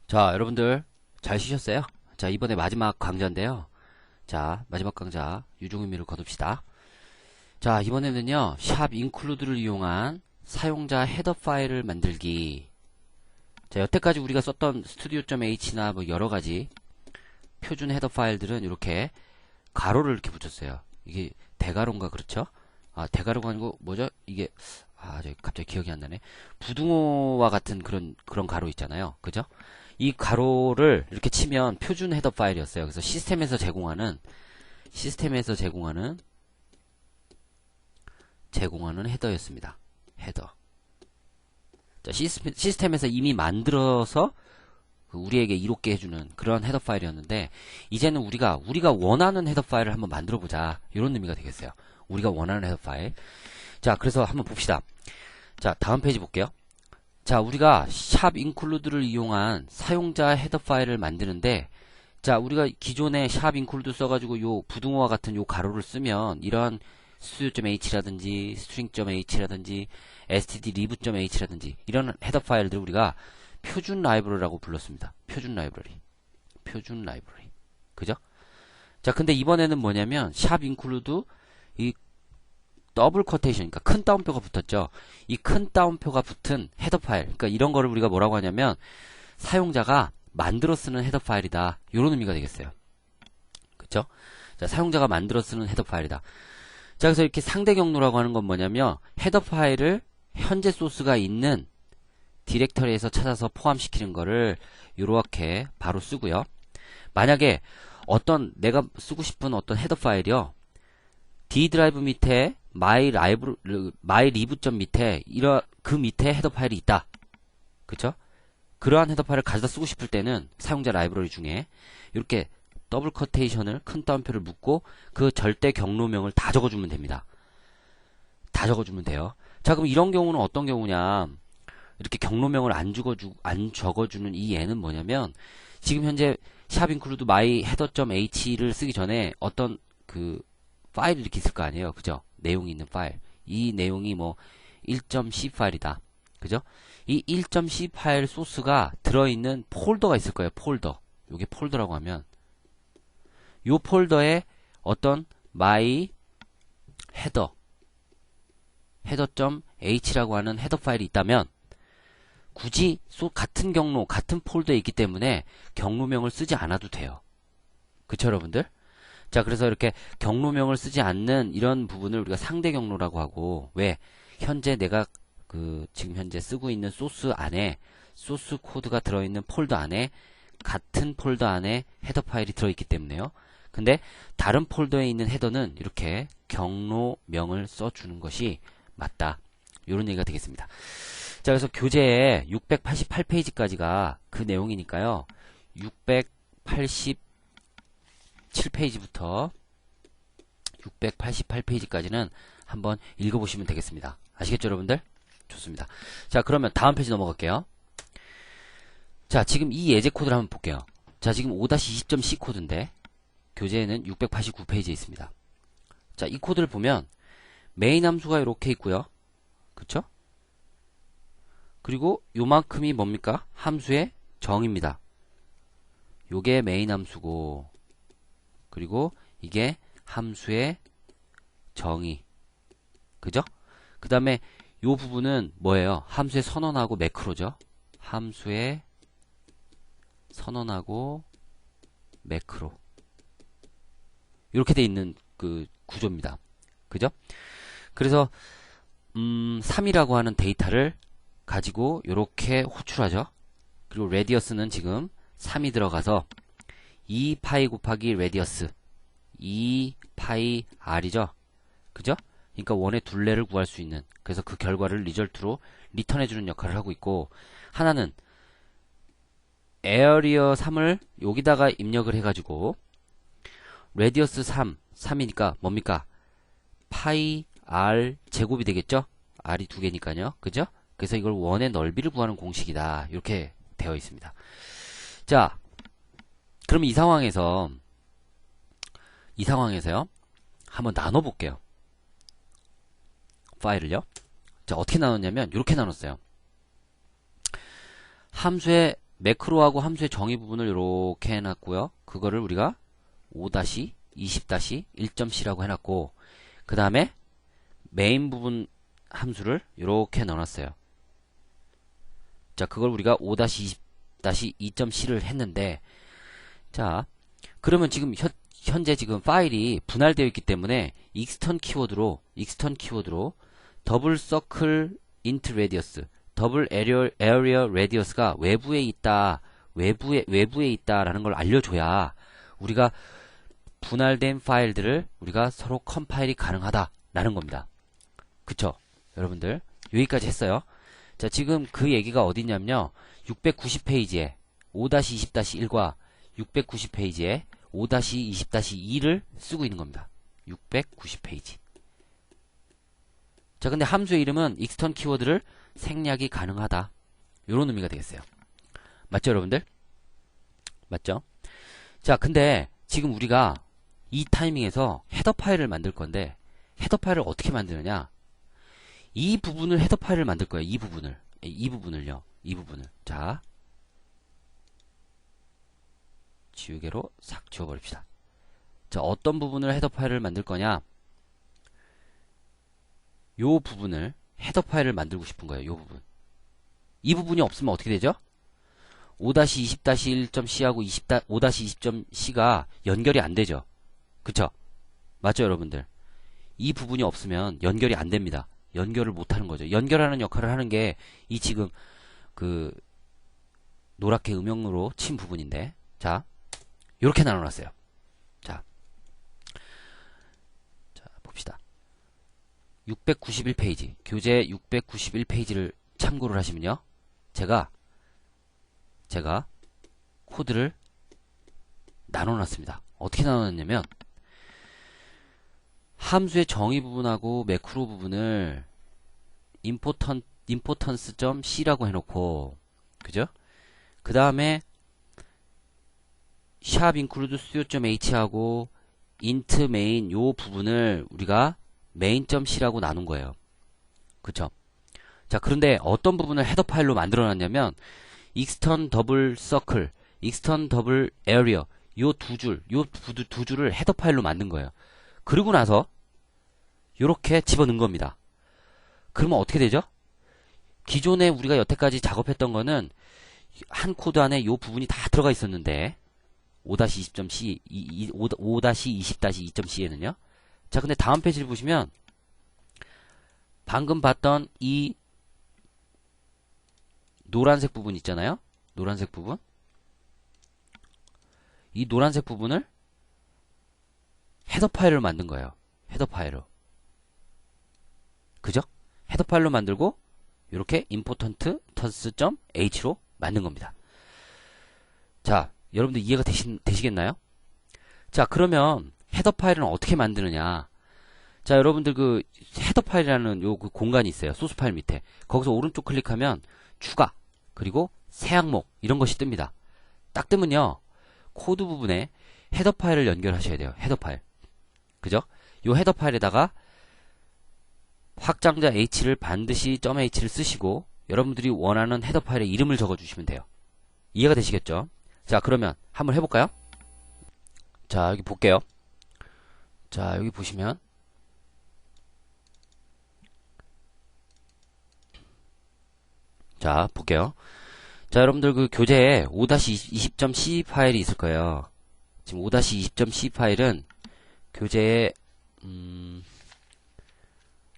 자, 여러분들 잘 쉬셨어요? 자, 이번에 마지막 강좌인데요. 자, 마지막 강좌 유종의미를 거둡시다. 자, 이번에는요, 샵 include를 이용한 사용자 헤더 파일을 만들기. 자, 여태까지 우리가 썼던 studio.h나 뭐 여러가지 표준 헤더 파일들은 이렇게 가로를 이렇게 붙였어요. 이게 대가로인가 그렇죠? 아, 대가로가 아니고 뭐죠? 이게 저 갑자기 기억이 안 나네. 부등호와 같은 그런 가로 있잖아요. 그죠? 이 가로를 이렇게 치면 표준 헤더 파일이었어요. 그래서 제공하는 헤더였습니다. 헤더. 자, 시스템에서 이미 만들어서 우리에게 이롭게 해주는 그런 헤더 파일이었는데, 이제는 우리가 원하는 헤더 파일을 한번 만들어 보자, 이런 의미가 되겠어요. 우리가 원하는 헤더 파일. 자, 그래서 한번 봅시다. 자, 다음 페이지 볼게요. 자, 우리가 샵 include를 이용한 사용자 헤더 파일을 만드는데, 자, 우리가 기존에 샵 include 써가지고 요 부등호와 같은 요 가로를 쓰면 이러한 studio.h라든지 string.h라든지 stdlib.h라든지 이런 헤더 파일들 우리가 표준 라이브러리라고 불렀습니다. 표준 라이브러리. 그죠? 자, 근데 이번에는 뭐냐면 샵 include 이 더블 쿼테이션, 그러니까 큰 따옴표가 붙었죠. 이 큰 따옴표가 붙은 헤더 파일, 그러니까 이런 거를 우리가 뭐라고 하냐면 사용자가 만들어 쓰는 헤더 파일이다, 이런 의미가 되겠어요. 그쵸? 자, 사용자가 만들어 쓰는 헤더 파일이다. 자, 그래서 이렇게 상대 경로라고 하는 건 뭐냐면 헤더 파일을 현재 소스가 있는 디렉터리에서 찾아서 포함시키는 거를 이렇게 바로 쓰고요. 만약에 내가 쓰고 싶은 어떤 헤더 파일이요, D 드라이브 밑에 my.lib 밑에 그 밑에 헤더 파일이 있다. 그쵸? 그러한 헤더 파일을 가져다 쓰고 싶을 때는 사용자 라이브러리 중에 이렇게 더블 커테이션을 큰 따옴표를 묶고 그 절대 경로명을 다 적어주면 됩니다. 다 적어주면 돼요. 자, 그럼 이런 경우는 어떤 경우냐? 이렇게 경로명을 안 적어주는 이 예는 뭐냐면, 지금 현재 샵 include my header.h를 쓰기 전에 어떤 그 파일이 이렇게 있을 거 아니에요. 그죠? 내용이 있는 파일. 이 내용이 뭐 1.c 파일이다. 그죠? 이 1.c 파일 소스가 들어있는 폴더가 있을 거예요. 폴더. 요게 폴더라고 하면 요 폴더에 어떤 my header.h라고 하는 헤더 파일이 있다면 굳이 같은 경로, 같은 폴더에 있기 때문에 경로명을 쓰지 않아도 돼요. 그쵸, 여러분들? 자, 그래서 이렇게 경로명을 쓰지 않는 이런 부분을 우리가 상대 경로라고 하고, 왜? 내가 지금 현재 쓰고 있는 소스 안에, 소스 코드가 들어있는 폴더 안에, 같은 폴더 안에 헤더 파일이 들어있기 때문에요. 근데 다른 폴더에 있는 헤더는 이렇게 경로명을 써주는 것이 맞다, 이런 얘기가 되겠습니다. 자, 그래서 교재에 688페이지까지가 그 내용이니까요. 687페이지부터 688페이지까지는 한번 읽어보시면 되겠습니다. 아시겠죠, 여러분들? 좋습니다. 자, 그러면 다음 페이지 넘어갈게요. 자, 지금 이 예제 코드를 한번 볼게요. 자, 지금 5-20.c 코드인데 교재에는 689페이지에 있습니다. 자, 이 코드를 보면 메인 함수가 이렇게 있고요. 그쵸? 그리고 요만큼이 뭡니까? 함수의 정의입니다. 요게 메인 함수고, 그리고 이게 함수의 정의. 그죠? 그 다음에 요 부분은 뭐예요? 함수의 선언하고 매크로죠. 함수의 선언하고 매크로. 이렇게 돼 있는 그 구조입니다. 그죠? 그래서 3이라고 하는 데이터를 가지고 이렇게 호출하죠. 그리고 레디어스는 지금 3이 들어가서 2파이 곱하기 레디어스 2파이 r이죠. 그죠? 그러니까 원의 둘레를 구할 수 있는, 그래서 그 결과를 리절트로 리턴해주는 역할을 하고 있고, 하나는 에어리어 3을 여기다가 입력을 해가지고 레디어스 3이니까 뭡니까? 파이 r 제곱이 되겠죠? r이 두 개니까요. 그죠? 그래서 이걸 원의 넓이를 구하는 공식이다, 이렇게 되어 있습니다. 자, 그럼 이 상황에서요, 한번 나눠볼게요. 파일을요. 자, 어떻게 나눴냐면 이렇게 나눴어요. 함수의 매크로하고 함수의 정의 부분을 이렇게 해놨고요. 그거를 우리가 5-20-1.c라고 해놨고, 그 다음에 메인 부분 함수를 이렇게 넣어놨어요. 자, 그걸 우리가 5-20-2.c를 했는데, 자, 그러면 지금 현재 지금 파일이 분할되어 있기 때문에 익스턴 키워드로 더블 서클 인트 레디어스, 더블 에리어 레디어스가 외부에 있다라는 걸 알려줘야 우리가 분할된 파일들을 우리가 서로 컴파일이 가능하다라는 겁니다. 그쵸? 여러분들 여기까지 했어요. 자, 지금 그 얘기가 어디냐면요, 690페이지에 5-20-1과 690페이지에 5-20-2를 쓰고 있는 겁니다. 690페이지. 자, 근데 함수의 이름은 익스턴 키워드를 생략이 가능하다, 요런 의미가 되겠어요. 맞죠, 여러분들? 맞죠? 자, 근데 지금 우리가 이 타이밍에서 헤더 파일을 만들 건데, 헤더 파일을 어떻게 만드느냐, 이 부분을 헤더 파일을 만들 거예요. 이 부분을요. 이 부분을. 자, 지우개로 싹 지워버립시다. 자, 어떤 부분을 헤더 파일을 만들 거냐, 요 부분을 헤더 파일을 만들고 싶은 거예요. 요 부분. 이 부분이 없으면 어떻게 되죠? 5-20-1.c하고 5-20.c가 연결이 안 되죠. 그쵸? 맞죠, 여러분들? 이 부분이 없으면 연결이 안 됩니다. 연결을 못 하는 거죠. 연결하는 역할을 하는 게 이 지금 그 노랗게 음영으로 친 부분인데, 자, 요렇게 나눠놨어요. 자, 봅시다. 691페이지, 교재 691페이지를 참고를 하시면요, 제가 코드를 나눠놨습니다. 어떻게 나눠놨냐면, 함수의 정의 부분하고 매크로 부분을 importance.c라고 해놓고, 그죠? 그 다음에 샵 include 수요.h하고 int main 요 부분을 우리가 main.c라고 나눈 거예요. 그쵸? 자, 그런데 어떤 부분을 헤더 파일로 만들어 놨냐면, extern double circle, extern double area 요 두 줄을 헤더 파일로 만든 거예요. 그리고 나서 요렇게 집어넣은 겁니다. 그러면 어떻게 되죠? 기존에 우리가 여태까지 작업했던 거는 한 코드 안에 요 부분이 다 들어가 있었는데, 5-20.c, 5-20-2.c에는요. 자, 근데 다음 페이지를 보시면 방금 봤던 이 노란색 부분 있잖아요. 노란색 부분. 이 노란색 부분을 헤더 파일로 만든 거예요. 헤더 파일로. 그죠? 헤더 파일로 만들고 이렇게 importance.h로 만든 겁니다. 자, 여러분들 이해가 되시겠나요? 자, 그러면 헤더 파일은 어떻게 만드느냐? 자, 여러분들 그 헤더 파일이라는 요 그 공간이 있어요. 소스 파일 밑에. 거기서 오른쪽 클릭하면 추가, 그리고 새 항목 이런 것이 뜹니다. 딱 뜨면요, 코드 부분에 헤더 파일을 연결하셔야 돼요. 헤더 파일. 그죠? 요 헤더 파일에다가 확장자 h를 반드시 .h를 쓰시고 여러분들이 원하는 헤더 파일의 이름을 적어주시면 돼요. 이해가 되시겠죠? 자, 그러면 한번 해볼까요? 자, 여기 볼게요. 자, 여기 보시면 자, 볼게요. 자, 여러분들 그 교재에 5-20.c 파일이 있을 거예요. 지금 5-20.c 파일은 교재에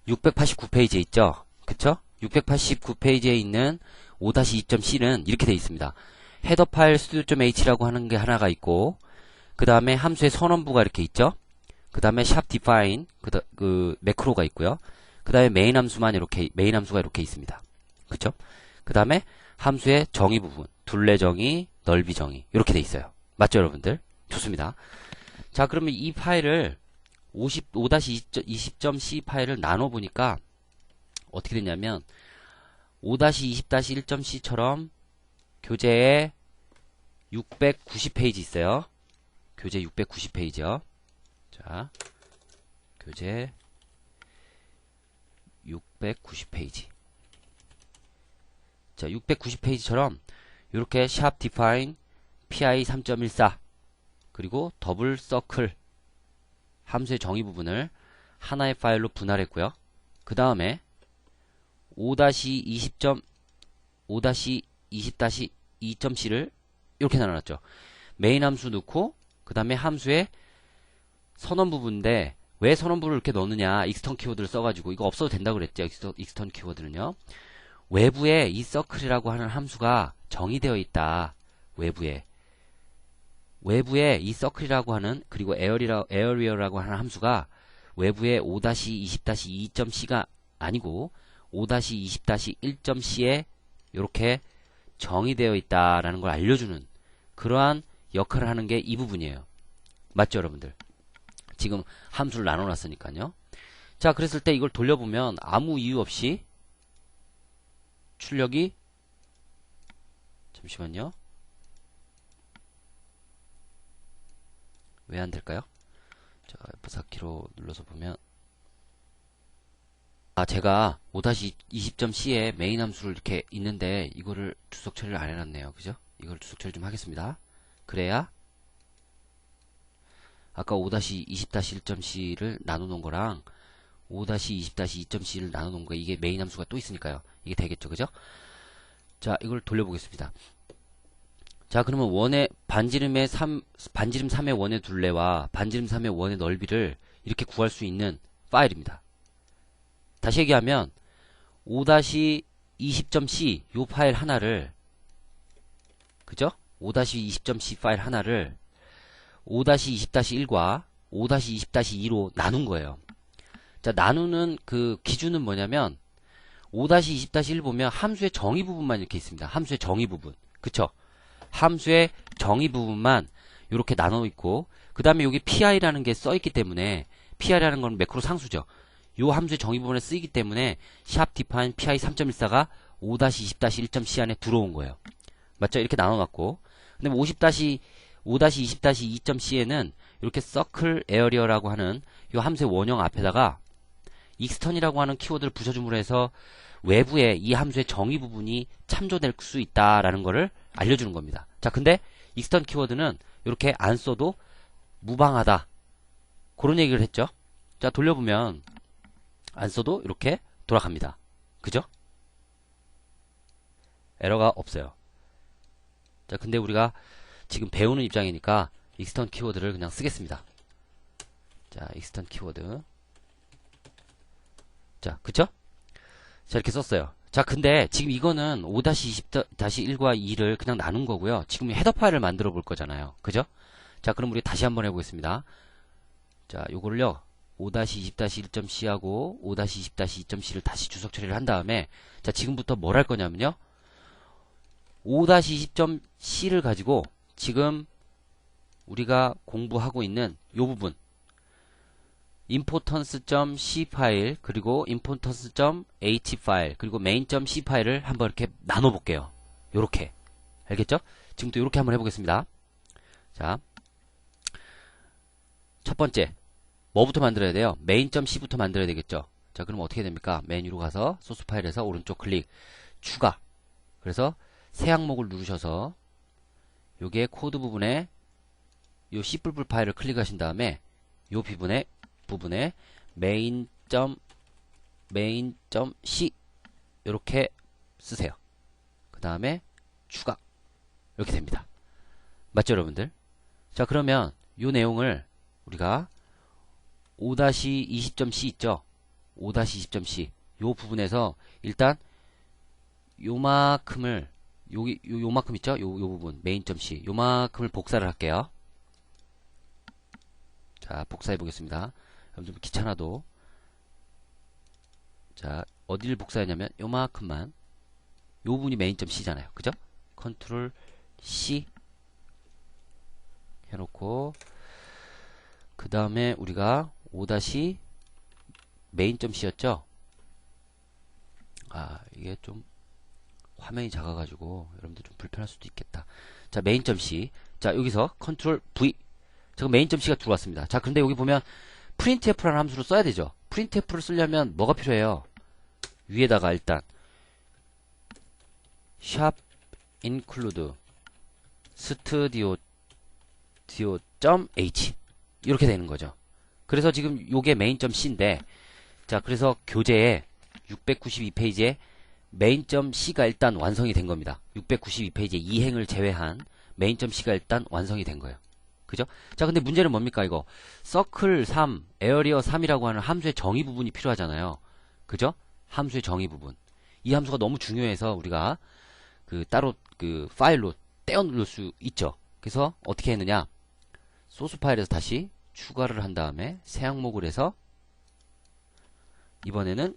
689페이지에 있죠? 그쵸? 689페이지에 있는 5-2.c는 이렇게 되어 있습니다. 헤더 파일 studio.h라고 하는 게 하나가 있고, 그 다음에 함수의 선언부가 이렇게 있죠? 그 다음에 샵 define, 그 매크로가 있고요. 그 다음에 메인 함수가 이렇게 있습니다. 그쵸? 그 다음에 함수의 정의 부분, 둘레 정의, 넓이 정의, 이렇게 돼 있어요. 맞죠, 여러분들? 좋습니다. 자, 그러면 이 파일을 5-20.c 파일을 나눠보니까 어떻게 됐냐면 5-20-1.c처럼 교재에 690페이지 있어요. 교재 690페이지요. 자, 교재 690페이지. 자, 690페이지처럼 이렇게 샵 define pi 3.14 그리고 더블 서클 함수의 정의 부분을 하나의 파일로 분할했고요. 그 다음에 5-20.5-20-2.c를 이렇게 나눠놨죠. 메인 함수 넣고 그 다음에 함수의 선언 부분인데 왜 선언부를 이렇게 넣느냐, 익스턴 키워드를 써가지고. 이거 없어도 된다고 그랬죠. 익스턴 키워드는요, 외부에 이 서클이라고 하는 함수가 정의되어 있다. 외부에 이 서클이라고 하는, 그리고 에어리어라고 하는 함수가 외부에 5-20-2.c가 아니고 5-20-1.c에 이렇게 정의되어 있다라는 걸 알려주는 그러한 역할을 하는 게 이 부분이에요. 맞죠, 여러분들? 지금 함수를 나눠놨으니까요. 자, 그랬을 때 이걸 돌려보면 아무 이유 없이 출력이, 잠시만요, 왜 안 될까요? 자, F4키로 눌러서 보면, 제가 5-20.c에 메인 함수를 이렇게 있는데 이거를 주석 처리를 안 해놨네요. 그죠? 이걸 주석 처리 좀 하겠습니다. 그래야 아까 5-20-1.c를 나눠놓은 거랑 5-20-2.c를 나눠놓은 거, 이게 메인 함수가 또 있으니까요. 이게 되겠죠. 그죠? 자, 이걸 돌려보겠습니다. 자, 그러면 반지름 3의 원의 둘레와 반지름 3의 원의 넓이를 이렇게 구할 수 있는 파일입니다. 다시 얘기하면 5-20.c 요 파일 하나를, 그죠? 5-20.c 파일 하나를 5-20-1과 5-20-2로 나눈 거예요. 자, 나누는 그 기준은 뭐냐면 5-20-1 보면 함수의 정의 부분만 이렇게 있습니다. 함수의 정의 부분. 그쵸? 함수의 정의 부분만 이렇게 나눠 있고, 그 다음에 여기 pi라는 게 써 있기 때문에, pi라는 건 매크로 상수죠. 요 함수의 정의 부분에 쓰이기 때문에 샵 define pi 3.14가 5-20-1.c 안에 들어온 거예요. 맞죠? 이렇게 나눠놨고, 근데 5-20-2.c에는 이렇게 circle area라고 하는 요 함수의 원형 앞에다가 extern이라고 하는 키워드를 붙여줌으로 해서 외부에 이 함수의 정의 부분이 참조될 수 있다라는 거를 알려주는 겁니다. 자, 근데 extern 키워드는 이렇게 안 써도 무방하다, 그런 얘기를 했죠. 자, 돌려보면 안 써도 이렇게 돌아갑니다. 그죠? 에러가 없어요. 자, 근데 우리가 지금 배우는 입장이니까 extern 키워드를 그냥 쓰겠습니다. 자, extern 키워드. 자, 그쵸? 자, 이렇게 썼어요. 자, 근데 지금 이거는 5-20-1과 2를 그냥 나눈 거고요. 지금 헤더 파일을 만들어 볼 거잖아요. 그죠? 자, 그럼 우리 다시 한번 해보겠습니다. 자, 요거를요, 5-20-1.c하고 5-20-2.c를 다시 주석 처리를 한 다음에, 자, 지금부터 뭘 할 거냐면요, 5-20.c를 가지고 지금 우리가 공부하고 있는 요 부분, importance.c 파일, 그리고 importance.h 파일, 그리고 main.c 파일을 한번 이렇게 나눠 볼게요. 요렇게. 알겠죠? 지금부터 요렇게 한번 해보겠습니다. 자, 첫 번째, 뭐부터 만들어야 돼요? main.c부터 만들어야 되겠죠? 자, 그럼 어떻게 됩니까? 메뉴로 가서 소스 파일에서 오른쪽 클릭, 추가. 그래서 새 항목을 누르셔서 요게 코드 부분에 요 C++ 파일을 클릭하신 다음에 요 부분에 main.c 이렇게 쓰세요. 그 다음에 추가. 이렇게 됩니다. 맞죠, 여러분들? 자, 그러면 요 내용을 우리가 5-20.c 있죠? 5-20.c 요 부분에서 일단 요만큼을, 요만큼 있죠? 요 부분 main.c 요만큼을 복사를 할게요. 자, 복사해 보겠습니다. 좀 귀찮아도. 자, 어디를 복사하냐면 요만큼만, 요 부분이 main.c잖아요. 그죠? 컨트롤 C 해놓고, 그 다음에 우리가 5-main.c였죠? 이게 좀 화면이 작아가지고 여러분들 좀 불편할 수도 있겠다. 자, main.c. 자, 여기서 컨트롤 V. 지금 main.c가 들어왔습니다. 자, 근데 여기 보면 printf라는 함수를 써야 되죠. printf를 쓰려면 뭐가 필요해요? 위에다가 일단 샵 include studio.h 이렇게 되는 거죠. 그래서 지금 요게 main.c인데, 자, 그래서 교재에 692페이지에 main.c가 일단 완성이 된 겁니다. 692페이지에 이 행을 제외한 main.c가 일단 완성이 된 거예요. 그죠? 자, 근데 문제는 뭡니까, 이거? circle 3, area 3이라고 하는 함수의 정의 부분이 필요하잖아요. 그죠? 함수의 정의 부분. 이 함수가 너무 중요해서 우리가 따로 파일로 떼어놓을 수 있죠. 그래서 어떻게 했느냐? 소스 파일에서 다시 추가를 한 다음에 새 항목을 해서 이번에는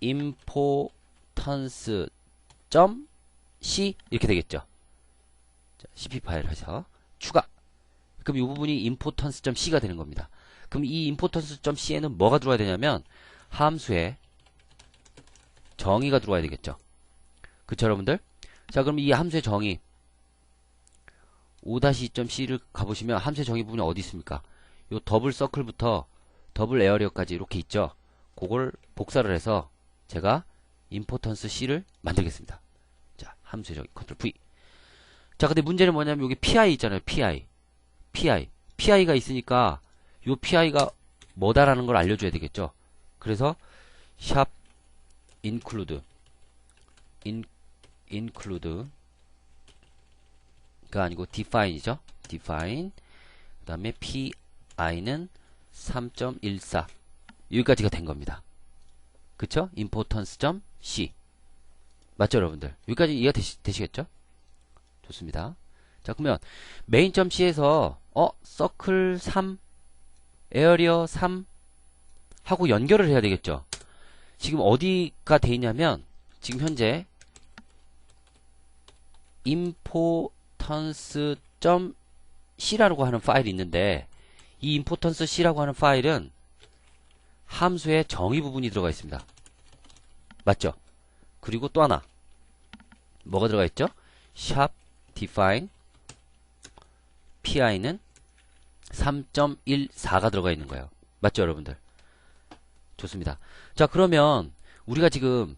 importance.c 이렇게 되겠죠. 자, cp 파일을 해서 추가. 그럼 이 부분이 importance.c가 되는 겁니다. 그럼 이 importance.c에는 뭐가 들어와야 되냐면 함수에 정의가 들어와야 되겠죠. 그쵸, 여러분들? 자, 그럼 이 함수의 정의 5-2.c를 가보시면 함수의 정의 부분이 어디 있습니까? 요 더블 서클부터 더블 에어리어까지 이렇게 있죠. 그걸 복사를 해서 제가 importance c를 만들겠습니다. 자, 함수의 정의 컨트롤 V. 자, 근데 문제는 뭐냐면 여기 pi 있잖아요. pi가 있으니까 요 pi가 뭐다라는 걸 알려줘야 되겠죠. 그래서 샵 include가 아니고 define이죠. define 그 다음에 pi는 3.14 여기까지가 된 겁니다. 그쵸? importance.c 맞죠, 여러분들? 여기까지 이해가 되시겠죠? 좋습니다. 자, 그러면 main.c에서 circle 3, area 3 하고 연결을 해야 되겠죠. 지금 어디가 돼 있냐면 지금 현재 importance.c라고 하는 파일이 있는데 이 importance.c라고 하는 파일은 함수의 정의 부분이 들어가 있습니다. 맞죠? 그리고 또 하나 뭐가 들어가 있죠? 샵 define pi는 3.14가 들어가 있는 거예요. 맞죠, 여러분들? 좋습니다. 자, 그러면 우리가 지금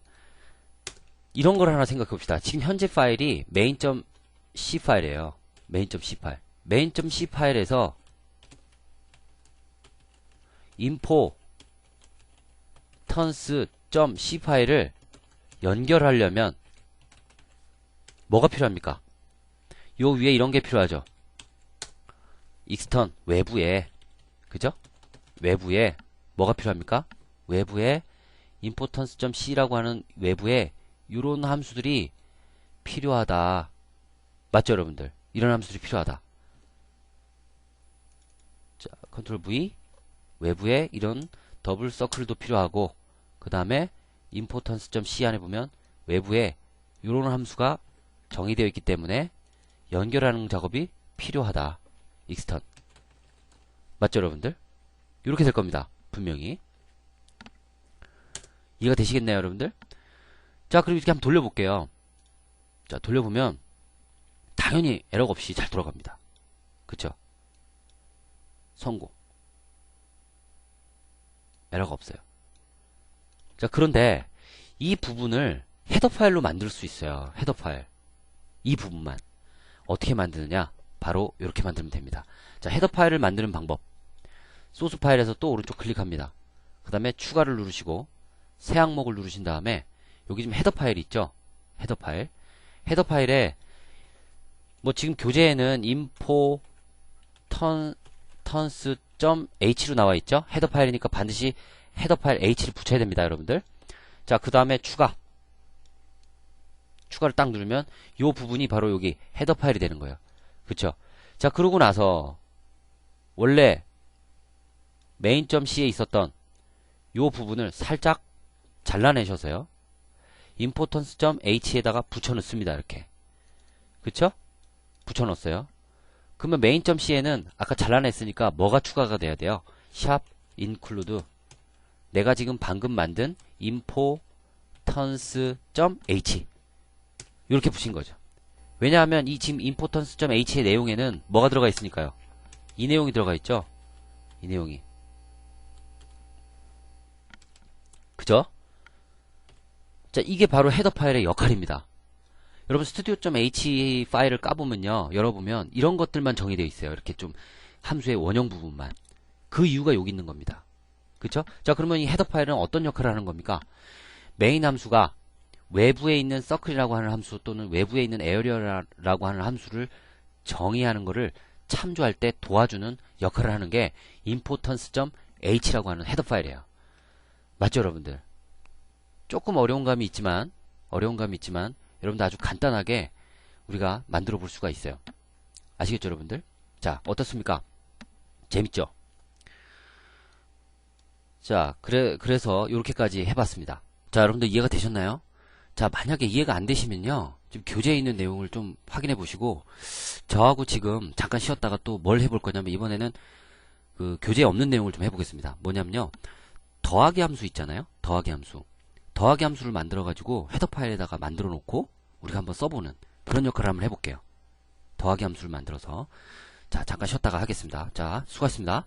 이런 걸 하나 생각해 봅시다. 지금 현재 파일이 main.c 파일이에요. main.c 파일. main.c 파일에서 importance.c 파일을 연결하려면 뭐가 필요합니까? 요 위에 이런 게 필요하죠. extern 외부에, 그죠? 외부에 뭐가 필요합니까? 외부에 importance.c라고 하는 외부에 이런 함수들이 필요하다. 맞죠, 여러분들? 이런 함수들이 필요하다. 자, 컨트롤 V 외부에 이런 더블 서클도 필요하고 그 다음에 importance.c 안에 보면 외부에 이런 함수가 정의되어 있기 때문에 연결하는 작업이 필요하다. extern 맞죠, 여러분들? 이렇게 될 겁니다. 분명히 이해가 되시겠나요, 여러분들? 자, 그럼 이렇게 한번 돌려볼게요. 자, 돌려보면 당연히 에러가 없이 잘 돌아갑니다. 그쵸? 성공. 에러가 없어요. 자, 그런데 이 부분을 헤더 파일로 만들 수 있어요. 헤더 파일. 이 부분만. 어떻게 만드느냐? 바로 이렇게 만들면 됩니다. 자, 헤더 파일을 만드는 방법. 소스 파일에서 또 오른쪽 클릭합니다. 그 다음에 추가를 누르시고 새 항목을 누르신 다음에 여기 지금 헤더 파일 있죠? 헤더 파일. 헤더 파일에 뭐 지금 교재에는 importance.h로 나와 있죠? 헤더 파일이니까 반드시 헤더 파일 h를 붙여야 됩니다, 여러분들. 자, 그 다음에 추가를 딱 누르면 요 부분이 바로 여기 헤더 파일이 되는 거예요. 그쵸? 자, 그러고 나서 원래 main.c에 있었던 요 부분을 살짝 잘라내셔서요. importance.h에다가 붙여넣습니다. 이렇게. 그쵸? 붙여넣었어요. 그러면 main.c에는 아까 잘라냈으니까 뭐가 추가가 돼야 돼요? 샵 include 내가 지금 방금 만든 importance.h 이렇게 붙인 거죠. 왜냐하면 이 지금 importance.h의 내용에는 뭐가 들어가 있으니까요. 이 내용이 들어가 있죠. 이 내용이. 그죠? 자, 이게 바로 헤더 파일의 역할입니다. 여러분 studio.h 파일을 까보면요, 열어보면 이런 것들만 정의되어 있어요. 이렇게 좀 함수의 원형 부분만. 그 이유가 여기 있는 겁니다. 그쵸? 자, 그러면 이 헤더 파일은 어떤 역할을 하는 겁니까? 메인 함수가 외부에 있는 서클이라고 하는 함수 또는 외부에 있는 에어리어라고 하는 함수를 정의하는 것을 참조할 때 도와주는 역할을 하는 게 importance.h라고 하는 헤더 파일이에요. 맞죠, 여러분들? 조금 어려운 감이 있지만 여러분들 아주 간단하게 우리가 만들어 볼 수가 있어요. 아시겠죠, 여러분들? 자, 어떻습니까? 재밌죠? 자, 그래서 이렇게까지 해봤습니다. 자, 여러분들 이해가 되셨나요? 자, 만약에 이해가 안 되시면요, 지금 교재에 있는 내용을 좀 확인해 보시고, 저하고 지금 잠깐 쉬었다가 또 뭘 해볼 거냐면, 이번에는 그 교재에 없는 내용을 좀 해보겠습니다. 뭐냐면요, 더하기 함수 있잖아요? 더하기 함수. 더하기 함수를 만들어 가지고 헤더 파일에다가 만들어 놓고 우리가 한번 써보는 그런 역할을 한번 해볼게요. 더하기 함수를 만들어서. 자, 잠깐 쉬었다가 하겠습니다. 자, 수고하셨습니다.